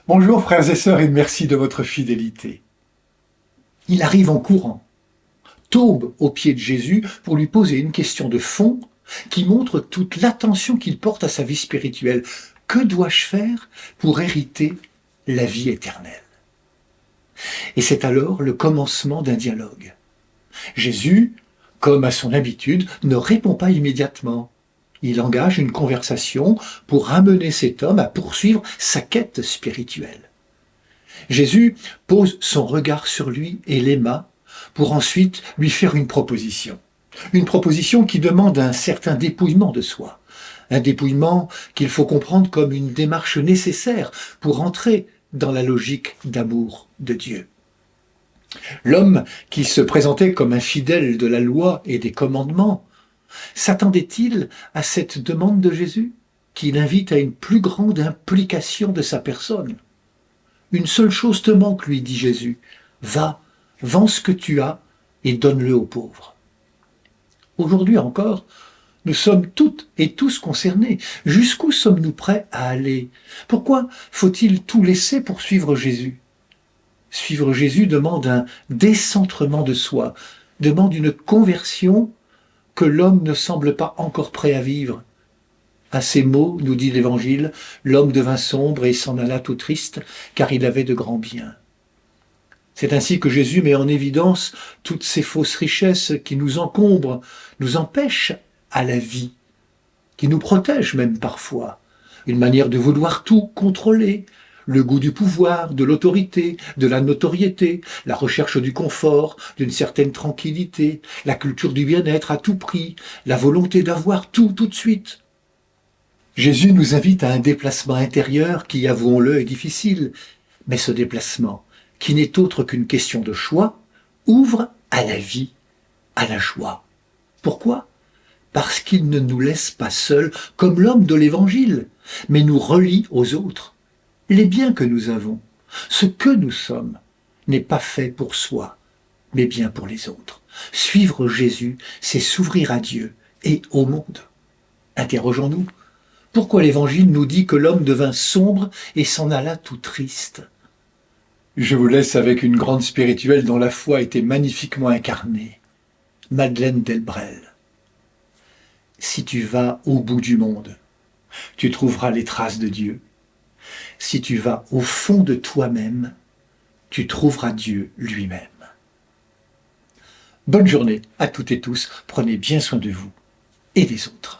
Bonjour frères et sœurs et merci de votre fidélité. Il arrive en courant, tombe aux pieds de Jésus pour lui poser une question de fond qui montre toute l'attention qu'il porte à sa vie spirituelle. Que dois-je faire pour hériter la vie éternelle? Et c'est alors le commencement d'un dialogue. Jésus, comme à son habitude, ne répond pas immédiatement. Il engage une conversation pour amener cet homme à poursuivre sa quête spirituelle. Jésus pose son regard sur lui et l'aima pour ensuite lui faire une proposition. Une proposition qui demande un certain dépouillement de soi. Un dépouillement qu'il faut comprendre comme une démarche nécessaire pour entrer dans la logique d'amour de Dieu. L'homme qui se présentait comme un fidèle de la loi et des commandements, s'attendait-il à cette demande de Jésus qui l'invite à une plus grande implication de sa personne? Une seule chose te manque, lui dit Jésus. Va, vends ce que tu as et donne-le aux pauvres. Aujourd'hui encore, nous sommes toutes et tous concernés. Jusqu'où sommes-nous prêts à aller? Pourquoi faut-il tout laisser pour suivre Jésus? Suivre Jésus demande un décentrement de soi, demande une conversion que l'homme ne semble pas encore prêt à vivre. À ces mots, nous dit l'Évangile, l'homme devint sombre et s'en alla tout triste, car il avait de grands biens. C'est ainsi que Jésus met en évidence toutes ces fausses richesses qui nous encombrent, nous empêchent à la vie, qui nous protègent même parfois. Une manière de vouloir tout contrôler, le goût du pouvoir, de l'autorité, de la notoriété, la recherche du confort, d'une certaine tranquillité, la culture du bien-être à tout prix, la volonté d'avoir tout de suite. Jésus nous invite à un déplacement intérieur qui, avouons-le, est difficile, mais ce déplacement, qui n'est autre qu'une question de choix, ouvre à la vie, à la joie. Pourquoi? Parce qu'il ne nous laisse pas seuls comme l'homme de l'Évangile, mais nous relie aux autres. Les biens que nous avons, ce que nous sommes, n'est pas fait pour soi, mais bien pour les autres. Suivre Jésus, c'est s'ouvrir à Dieu et au monde. Interrogeons-nous. Pourquoi l'Évangile nous dit que l'homme devint sombre et s'en alla tout triste? Je vous laisse avec une grande spirituelle dont la foi était magnifiquement incarnée, Madeleine Delbrel. Si tu vas au bout du monde, tu trouveras les traces de Dieu. Si tu vas au fond de toi-même, tu trouveras Dieu lui-même. Bonne journée à toutes et tous, prenez bien soin de vous et des autres.